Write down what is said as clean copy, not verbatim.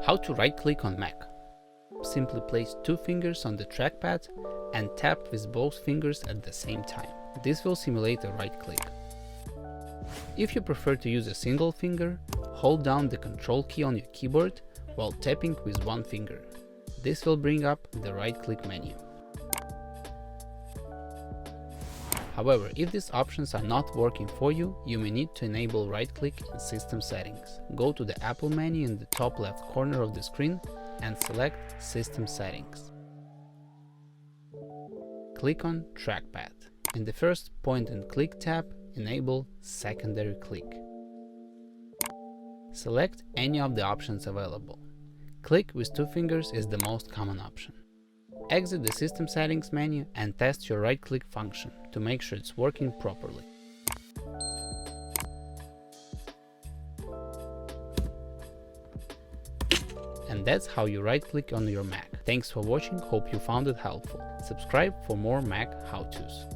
How to right-click on Mac. Simply place 2 fingers on the trackpad and tap with both fingers at the same time. This will simulate a right click. If you prefer to use a single finger, hold down the Control key on your keyboard while tapping with one finger. This will bring up the right-click menu. However, if these options are not working for you, you may need to enable right-click in System Settings. Go to the Apple menu in the top left corner of the screen and select System Settings. Click on Trackpad. In the first Point-and-Click tab, enable Secondary Click. Select any of the options available. Click with 2 fingers is the most common option. Exit the System Settings menu and test your right-click function to make sure it's working properly. And that's how you right-click on your Mac. Thanks for watching, hope you found it helpful. Subscribe for more Mac how-tos.